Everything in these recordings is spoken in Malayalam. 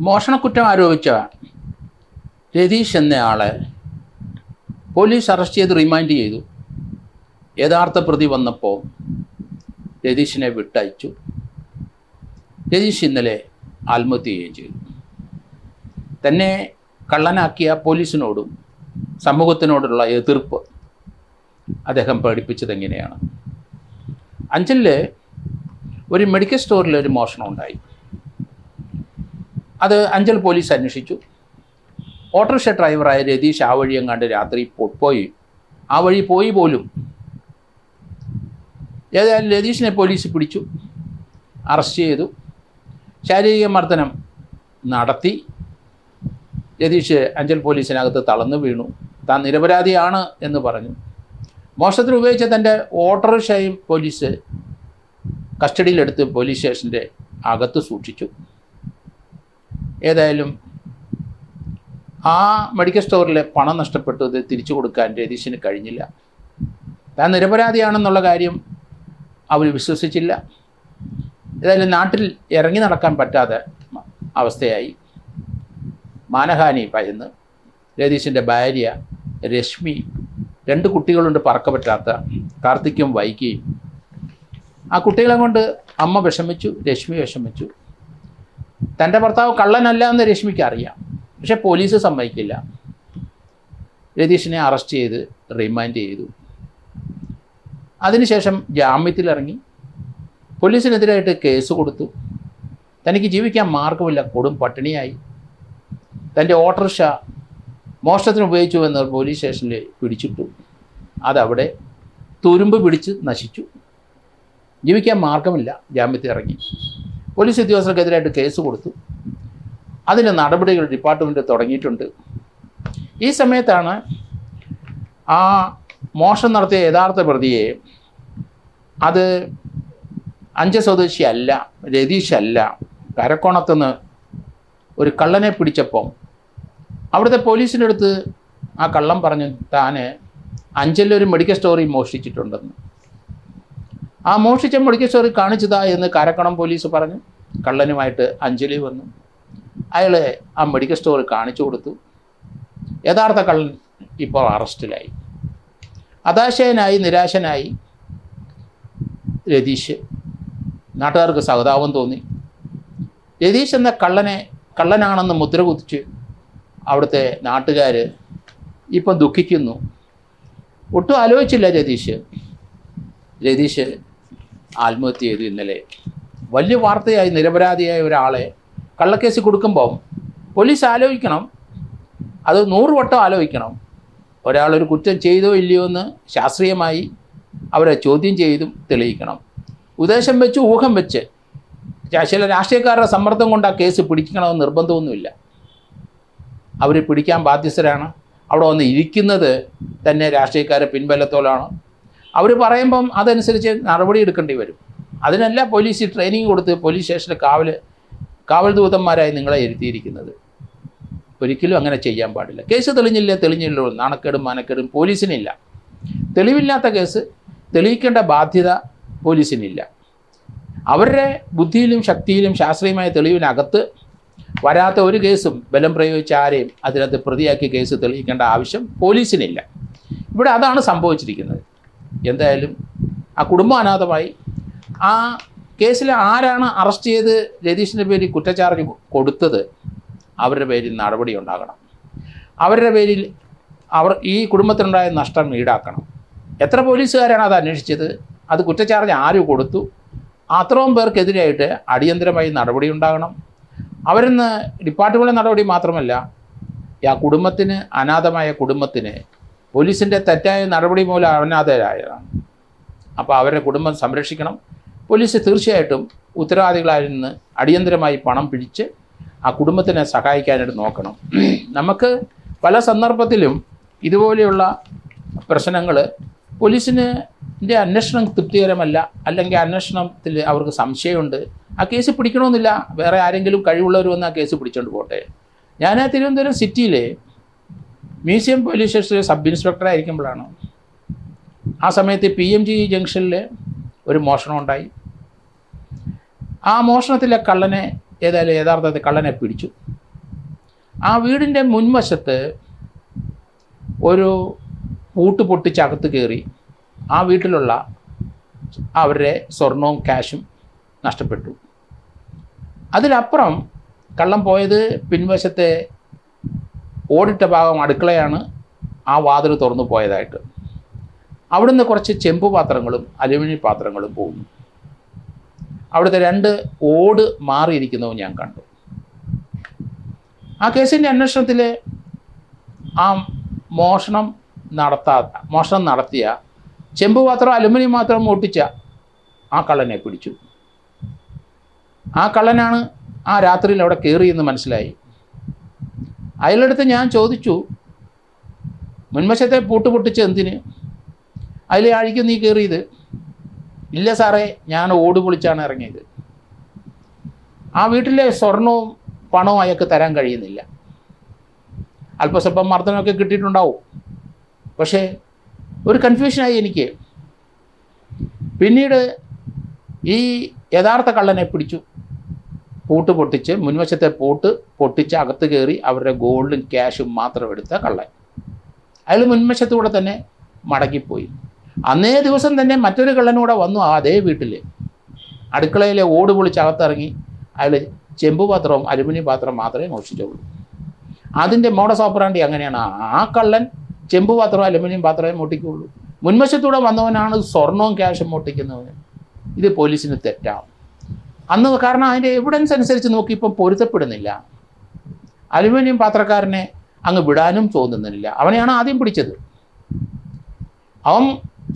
മോഷണക്കുറ്റം ആരോപിച്ച രതീഷ് എന്നയാളെ പോലീസ് അറസ്റ്റ് ചെയ്ത് റിമാൻഡ് ചെയ്തു. യഥാർത്ഥ പ്രതി വന്നപ്പോൾ രതീഷിനെ വിട്ടയച്ചു. രതീഷ് ഇന്നലെ ആത്മഹത്യ ചെയ്യുകയും ചെയ്തു. തന്നെ കള്ളനാക്കിയ പോലീസിനോടും സമൂഹത്തിനോടുള്ള എതിർപ്പ് അദ്ദേഹം പ്രകടിപ്പിച്ചത് എങ്ങനെയാണ്? അഞ്ചലിൽ ഒരു മെഡിക്കൽ സ്റ്റോറിൽ ഒരു മോഷണം ഉണ്ടായി. അത് അഞ്ചൽ പോലീസ് അന്വേഷിച്ചു. ഓട്ടോറിക്ഷ ഡ്രൈവറായ രതീഷ് ആ വഴി എങ്ങാണ്ട് രാത്രി പോയി, ആ വഴി പോയി പോലും. ഏതായാലും രതീഷിനെ പോലീസ് പിടിച്ചു, അറസ്റ്റ് ചെയ്തു, ശാരീരിക മർദ്ദനം നടത്തി. രതീഷ് അഞ്ചൽ പോലീസിനകത്ത് തളർന്നു വീണു. താൻ നിരപരാധിയാണ് എന്ന് പറഞ്ഞു. മോഷണത്തിന് ഉപയോഗിച്ച തൻ്റെ ഓട്ടോറിക്ഷയും പോലീസ് കസ്റ്റഡിയിലെടുത്ത് പോലീസ് സ്റ്റേഷൻ്റെ അകത്ത് സൂക്ഷിച്ചു. ഏതായാലും ആ മെഡിക്കൽ സ്റ്റോറിലെ പണം നഷ്ടപ്പെട്ടത് തിരിച്ചു കൊടുക്കാൻ രതീഷിന് കഴിഞ്ഞില്ല. താൻ നിരപരാധിയാണെന്നുള്ള കാര്യം അവർ വിശ്വസിച്ചില്ല. ഏതായാലും നാട്ടിൽ ഇറങ്ങി നടക്കാൻ പറ്റാത്ത അവസ്ഥയായി. മാനഹാനി ഭയന്ന് രതീഷിൻ്റെ ഭാര്യ രശ്മി, 2 കുട്ടികളുണ്ട് പറക്ക പറ്റാത്ത, കാർത്തിക്കും വൈകിയും. ആ കുട്ടികളെ കൊണ്ട് അമ്മ വിഷമിച്ചു, രശ്മി വിഷമിച്ചു. തൻ്റെ ഭർത്താവ് കള്ളനല്ല എന്ന് രശ്മിക്ക് അറിയാം, പക്ഷെ പോലീസ് സമ്മതിക്കില്ല. രതീഷിനെ അറസ്റ്റ് ചെയ്ത് റിമാൻഡ് ചെയ്തു. അതിനുശേഷം ജാമ്യത്തിലിറങ്ങി. പോലീസിനെതിരായിട്ട് കേസ് കൊടുത്തു. തനിക്ക് ജീവിക്കാൻ മാർഗമില്ല, കൊടും പട്ടിണിയായി. തൻ്റെ ഓട്ടോറിക്ഷ മോഷണത്തിന് ഉപയോഗിച്ചു എന്ന് പോലീസ് സ്റ്റേഷനിൽ പിടിച്ചിട്ടു. അതവിടെ തുരുമ്പ് പിടിച്ച് നശിച്ചു. ജീവിക്കാൻ മാർഗമില്ല, ജാമ്യത്തിൽ ഇറങ്ങി. പോലീസ് ഉദ്യോഗസ്ഥർക്കെതിരായിട്ട് കേസ് കൊടുത്തു. അതിന് നടപടികൾ ഡിപ്പാർട്ട്മെൻറ്റ് തുടങ്ങിയിട്ടുണ്ട്. ഈ സമയത്താണ് ആ മോഷണം നടത്തിയ യഥാർത്ഥ പ്രതിയെ, അത് അഞ്ചൽ സ്വദേശി അല്ല, രതീഷ് അല്ല, കരക്കോണത്തുനിന്ന് ഒരു കള്ളനെ പിടിച്ചപ്പം അവിടുത്തെ പോലീസിൻ്റെ അടുത്ത് ആ കള്ളൻ പറഞ്ഞു താൻ അഞ്ചലിലൊരു മെഡിക്കൽ സ്റ്റോറിൽ മോഷ്ടിച്ചിട്ടുണ്ടെന്ന്. ആ മോഷ്ടിച്ച മെഡിക്കൽ സ്റ്റോറിൽ കാണിച്ചതാ എന്ന് കാരക്കോണം പോലീസ് പറഞ്ഞു. കള്ളനുമായിട്ട് അഞ്ചലിൽ വന്നു. അയാളെ ആ മെഡിക്കൽ സ്റ്റോറിൽ കാണിച്ചു കൊടുത്തു. യഥാർത്ഥ കള്ളൻ ഇപ്പോൾ അറസ്റ്റിലായി. ഹതാശയനായി, നിരാശനായി രതീഷ്. നാട്ടുകാർക്ക് സഹതാപം തോന്നി. രതീഷ് എന്ന കള്ളനാണെന്ന് മുദ്ര കുത്തിച്ച് അവിടുത്തെ നാട്ടുകാർ ഇപ്പം ദുഃഖിക്കുന്നു. ഒട്ടും ആലോചിച്ചില്ല രതീഷ് ആത്മഹത്യ ചെയ്തു ഇന്നലെ. വലിയ വാർത്തയായി. നിരപരാധിയായ ഒരാളെ കള്ളക്കേസ് കൊടുക്കുമ്പം പോലീസ് ആലോചിക്കണം, അത് 100 വട്ടം ആലോചിക്കണം. ഒരാളൊരു കുറ്റം ചെയ്തോ ഇല്ലയോ എന്ന് ശാസ്ത്രീയമായി അവരെ ചോദ്യം ചെയ്തും തെളിയിക്കണം. ഉദ്ദേശം വെച്ച്, ഊഹം വെച്ച്, ചില രാഷ്ട്രീയക്കാരുടെ സമ്മർദ്ദം കൊണ്ട് ആ കേസ് പിടിക്കണമെന്ന് നിർബന്ധമൊന്നുമില്ല. അവർ പിടിക്കാൻ ബാധ്യസ്ഥരാണ്. അവിടെ വന്ന് ഇരിക്കുന്നത് തന്നെ രാഷ്ട്രീയക്കാരെ പിൻബലത്തോലാണ്. അവർ പറയുമ്പം അതനുസരിച്ച് നടപടി എടുക്കേണ്ടി വരും. അതിനല്ല പോലീസ് ട്രെയിനിങ് കൊടുത്ത് പോലീസ് സ്റ്റേഷനിൽ കാവൽ ദൂതന്മാരായി നിങ്ങളെ ഇരുത്തിയിരിക്കുന്നത്. ഒരിക്കലും അങ്ങനെ ചെയ്യാൻ പാടില്ല. കേസ് തെളിഞ്ഞില്ലോ, നാണക്കേടും മാനക്കേടും പോലീസിനില്ല. തെളിവില്ലാത്ത കേസ് തെളിയിക്കേണ്ട ബാധ്യത പോലീസിനില്ല. അവരുടെ ബുദ്ധിയിലും ശക്തിയിലും ശാസ്ത്രീയമായ തെളിവിനകത്ത് വരാത്ത ഒരു കേസും ബലം പ്രയോഗിച്ച ആരെയും അതിനകത്ത് പ്രതിയാക്കി കേസ് തെളിയിക്കേണ്ട ആവശ്യം പോലീസിനില്ല. ഇവിടെ അതാണ് സംഭവിച്ചിരിക്കുന്നത്. എന്തായാലും ആ കുടുംബം അനാഥമായി. ആ കേസിൽ ആരാണ് അറസ്റ്റ് ചെയ്ത് രതീഷിൻ്റെ പേരിൽ കുറ്റച്ചാർജ് കൊടുത്തത്, അവരുടെ പേരിൽ നടപടി ഉണ്ടാകണം. അവരുടെ പേരിൽ ഈ കുടുംബത്തിനുണ്ടായ നഷ്ടം ഈടാക്കണം. എത്ര പോലീസുകാരാണ് അത് അന്വേഷിച്ചത്, അത് കുറ്റച്ചാർജ് ആര് കൊടുത്തു, അത്രയും പേർക്കെതിരായിട്ട് അടിയന്തരമായി നടപടി ഉണ്ടാകണം. അവരിന്ന് ഡിപ്പാർട്ട്മെൻറ്റ് നടപടി മാത്രമല്ല, ആ കുടുംബത്തിന്, അനാഥമായ കുടുംബത്തിന് പോലീസിൻ്റെ തെറ്റായ നടപടി മൂലം അനാഥരായതാണ്. അപ്പോൾ അവരുടെ കുടുംബം സംരക്ഷിക്കണം. പോലീസ് തീർച്ചയായിട്ടും ഉത്തരവാദികളായി നിന്ന് അടിയന്തരമായി പണം പിടിച്ച് ആ കുടുംബത്തിനെ സഹായിക്കാനായിട്ട് നോക്കണം. നമുക്ക് പല സന്ദർഭത്തിലും ഇതുപോലെയുള്ള പ്രശ്നങ്ങൾ പോലീസിൻ്റെ അന്വേഷണം തൃപ്തികരമല്ല, അല്ലെങ്കിൽ അന്വേഷണത്തിൽ അവർക്ക് സംശയമുണ്ട്, ആ കേസ് പിടിക്കണമെന്നില്ല, വേറെ ആരെങ്കിലും കഴിവുള്ളവർ വന്ന് ആ കേസ് പിടിച്ചുകൊണ്ട് പോട്ടെ. ഞാൻ തിരുവനന്തപുരം സിറ്റിയിലെ മ്യൂസിയം പോലീസ് സ്റ്റേഷനിലെ സബ് ഇൻസ്പെക്ടറായിരിക്കുമ്പോഴാണ് ആ സമയത്ത് PMG ജംഗ്ഷനിൽ ഒരു മോഷണം ഉണ്ടായി. ആ മോഷണത്തിലെ കള്ളനെ ഏതായാലും യഥാർത്ഥത്തിൽ കള്ളനെ പിടിച്ചു. ആ വീടിൻ്റെ മുൻവശത്ത് ഒരു പൂട്ട് പൊട്ടിച്ചകത്ത് കയറി ആ വീട്ടിലുള്ള അവരുടെ സ്വർണവും ക്യാഷും നഷ്ടപ്പെട്ടു. അതിലപ്പുറം കള്ളൻ പോയത് പിൻവശത്തെ ഓടിട്ട ഭാഗം അടുക്കളയാണ്, ആ വാതിൽ തുറന്നു പോയതായിട്ട്. അവിടുന്ന് കുറച്ച് ചെമ്പ് പാത്രങ്ങളും അലുമിനിയം പാത്രങ്ങളും പോകുന്നു. അവിടുത്തെ 2 ഓട് മാറിയിരിക്കുന്നതും ഞാൻ കണ്ടു. ആ കേസിൻ്റെ അന്വേഷണത്തിൽ ആ മോഷണം നടത്തിയ ചെമ്പ് പാത്രം അലുമിനിയം പാത്രം ഒട്ടിച്ച ആ കള്ളനെ പിടിച്ചു. ആ കള്ളനാണ് ആ രാത്രിയിൽ അവിടെ കയറിയെന്ന് മനസ്സിലായി. അയാളടുത്ത് ഞാൻ ചോദിച്ചു, മുൻവശത്തെ പൂട്ട് പൊട്ടിച്ച് എന്തിന്? അതിലെ ആഴിക്ക് നീ കയറിയത്? ഇല്ല സാറേ, ഞാൻ ഓട് പൊളിച്ചാണ് ഇറങ്ങിയത്. ആ വീട്ടിലെ സ്വർണവും പണവും അയാൾക്ക് തരാൻ കഴിയുന്നില്ല. അല്പസ്വല്പം മർദ്ദനമൊക്കെ കിട്ടിയിട്ടുണ്ടാവും. പക്ഷേ ഒരു കൺഫ്യൂഷനായി എനിക്ക്. പിന്നീട് ഈ യഥാർത്ഥ കള്ളനെ പിടിച്ചു. പൂട്ട് പൊട്ടിച്ച്, മുൻവശത്തെ പൂട്ട് പൊട്ടിച്ച് അകത്ത് കയറി അവരുടെ ഗോൾഡും ക്യാഷും മാത്രം എടുത്ത കള്ളൻ. അയാൾ മുൻവശത്തൂടെ തന്നെ മടങ്ങിപ്പോയി. അന്നേ ദിവസം തന്നെ മറ്റൊരു കള്ളനൂടെ വന്നു അതേ വീട്ടിൽ. അടുക്കളയിലെ ഓട് പൊളിച്ച് അകത്തിറങ്ങി അയാൾ ചെമ്പ് പാത്രവും അലുമിനിയം പാത്രം മാത്രമേ മോഷിച്ചുള്ളൂ. അതിൻ്റെ മോഡസ് ഓപ്പറാണ്ടി അങ്ങനെയാണ്. ആ കള്ളൻ ചെമ്പ് പാത്രവും അലുമിനിയം പാത്രമേ മോട്ടിക്കുള്ളൂ. മുൻവശത്തൂടെ വന്നവനാണ് സ്വർണവും ക്യാഷും മോട്ടിക്കുന്നവൻ. ഇത് പോലീസിന് തെറ്റാണ് അന്ന്. കാരണം അതിൻ്റെ എവിഡൻസ് അനുസരിച്ച് നോക്കി ഇപ്പം പൊരുത്തപ്പെടുന്നില്ല. അലുമിനിയം പാത്രക്കാരനെ അങ്ങ് വിടാനും തോന്നുന്നില്ല. അവനെയാണ് ആദ്യം പിടിച്ചത്. അവൻ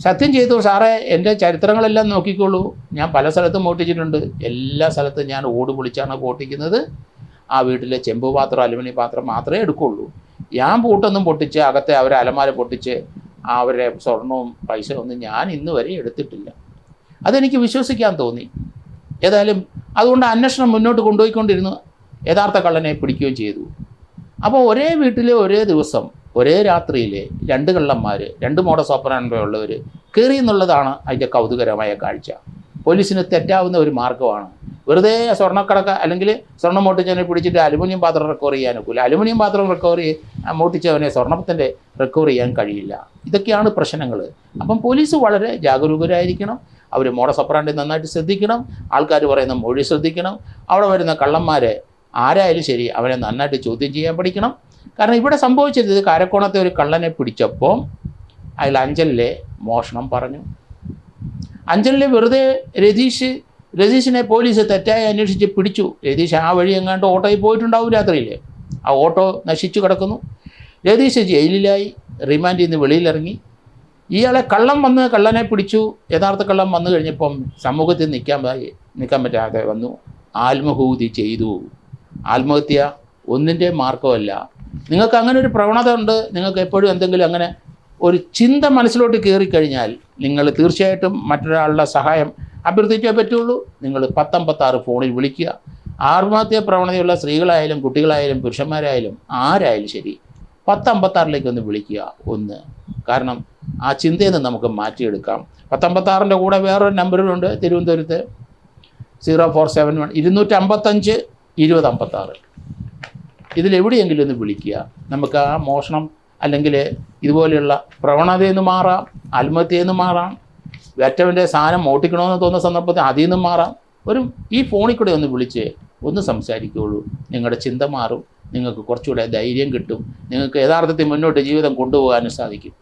സത്യം ചെയ്തു, സാറേ എൻ്റെ ചരിത്രങ്ങളെല്ലാം നോക്കിക്കോളൂ, ഞാൻ പല സ്ഥലത്തും മോട്ടിച്ചിട്ടുണ്ട്, എല്ലാ സ്ഥലത്തും ഞാൻ ഓട് പൊളിച്ചാണ് ഓട്ടിക്കുന്നത്, ആ വീട്ടിലെ ചെമ്പ് പാത്രം അലുമിനിയം പാത്രം മാത്രമേ എടുക്കുള്ളൂ, ഞാൻ പൂട്ടൊന്നും പൊട്ടിച്ച് അകത്തെ അവരെ അലമാര പൊട്ടിച്ച് അവരുടെ സ്വർണവും പൈസ ഒന്നും ഞാൻ ഇന്ന് വരെ എടുത്തിട്ടില്ല. അതെനിക്ക് വിശ്വസിക്കാൻ തോന്നി. ഏതായാലും അതുകൊണ്ട് അന്വേഷണം മുന്നോട്ട് കൊണ്ടുപോയിക്കൊണ്ടിരുന്നു. യഥാർത്ഥ കള്ളനെ പിടിക്കുകയും ചെയ്തു. അപ്പോൾ ഒരേ വീട്ടിൽ ഒരേ ദിവസം ഒരേ രാത്രിയിൽ 2 കള്ളന്മാർ, 2 മോഡസ് ഓപ്പറാൻഡി ഉള്ളവർ കയറി എന്നുള്ളതാണ് അതിൻ്റെ കൗതുകരമായ കാഴ്ച. പോലീസിന് തെറ്റാവുന്ന ഒരു മാർഗ്ഗമാണ്. വെറുതെ സ്വർണ്ണക്കടക്ക അല്ലെങ്കിൽ സ്വർണ്ണം മോട്ടിച്ചവനെ പിടിച്ചിട്ട് അലുമിനിയം പാത്രം റിക്കവർ ചെയ്യാൻ ഒക്കില്ല. അലുമിനിയം പാത്രം മോട്ടിച്ചവനെ സ്വർണ്ണത്തിൻ്റെ റിക്കവർ ചെയ്യാൻ കഴിയില്ല. ഇതൊക്കെയാണ് പ്രശ്നങ്ങൾ. അപ്പം പോലീസ് വളരെ ജാഗരൂകരായിരിക്കണം. അവർ മോഡസ് ഓപ്പറാൻഡി നന്നായിട്ട് ശ്രദ്ധിക്കണം. ആൾക്കാർ പറയുന്ന മൊഴി ശ്രദ്ധിക്കണം. അവിടെ വരുന്ന കള്ളന്മാരെ ആരായാലും ശരി അവനെ നന്നായിട്ട് ചോദ്യം ചെയ്യാൻ പഠിക്കണം. കാരണം ഇവിടെ സംഭവിച്ചത്, ഇത് കാരക്കോണത്തെ ഒരു കള്ളനെ പിടിച്ചപ്പോൾ അയാൾ അഞ്ചലിലെ മോഷണം പറഞ്ഞു. അഞ്ചലിലെ വെറുതെ രതീഷിനെ പോലീസ് തെറ്റായി അന്വേഷിച്ച് പിടിച്ചു. രതീഷ് ആ വഴി എങ്ങാണ്ട് ഓട്ടോയിൽ പോയിട്ടുണ്ടാവും രാത്രിയിൽ. ആ ഓട്ടോ നശിച്ചു കിടക്കുന്നു. രതീഷ് ജയിലിലായി, റിമാൻഡിൽ നിന്ന് വെളിയിലിറങ്ങി. ഇയാളെ കള്ളനെ പിടിച്ചു. യഥാർത്ഥ കള്ളം വന്നു കഴിഞ്ഞപ്പം സമൂഹത്തിൽ നിൽക്കാൻ പറ്റാതെ വന്നു, ആത്മഹൂതി ചെയ്തു. ആത്മഹത്യ ഒന്നിൻ്റെ മാർഗമല്ല. നിങ്ങൾക്ക് അങ്ങനെ ഒരു പ്രവണത ഉണ്ട്, നിങ്ങൾക്ക് എപ്പോഴും എന്തെങ്കിലും അങ്ങനെ ഒരു ചിന്ത മനസ്സിലോട്ട് കയറിക്കഴിഞ്ഞാൽ നിങ്ങൾ തീർച്ചയായിട്ടും മറ്റൊരാളുടെ സഹായം അഭ്യർത്ഥിച്ചേ പറ്റുള്ളൂ. നിങ്ങൾ 1056 ഫോണിൽ വിളിക്കുക. ആത്മഹത്യാ പ്രവണതയുള്ള സ്ത്രീകളായാലും കുട്ടികളായാലും പുരുഷന്മാരായാലും ആരായാലും ശരി 1056 ഒന്ന് വിളിക്കുക. കാരണം ആ ചിന്തയിൽ നിന്ന് നമുക്ക് മാറ്റിയെടുക്കാം. 1056 കൂടെ വേറൊരു നമ്പറുണ്ട് തിരുവനന്തപുരത്ത്, 0471 255 2056. ഇതിലെവിടെയെങ്കിലും ഒന്ന് വിളിക്കുക. നമുക്ക് ആ മോഷണം അല്ലെങ്കിൽ ഇതുപോലെയുള്ള പ്രവണതയിൽ നിന്ന് മാറാം, ആത്മഹത്യയിൽ നിന്ന് മാറാം, മറ്റവൻ്റെ സാധനം ഓട്ടിക്കണമെന്ന് തോന്നുന്ന സന്ദർഭത്തിൽ അതിൽ നിന്നും മാറാം. ഈ ഫോണിൽ കൂടെ ഒന്ന് വിളിച്ച് ഒന്ന് സംസാരിക്കുകയുള്ളൂ. നിങ്ങളുടെ ചിന്ത മാറും, നിങ്ങൾക്ക് കുറച്ചുകൂടെ ധൈര്യം കിട്ടും, നിങ്ങൾക്ക് യഥാർത്ഥത്തിൽ മുന്നോട്ട് ജീവിതം കൊണ്ടുപോകാനും സാധിക്കും.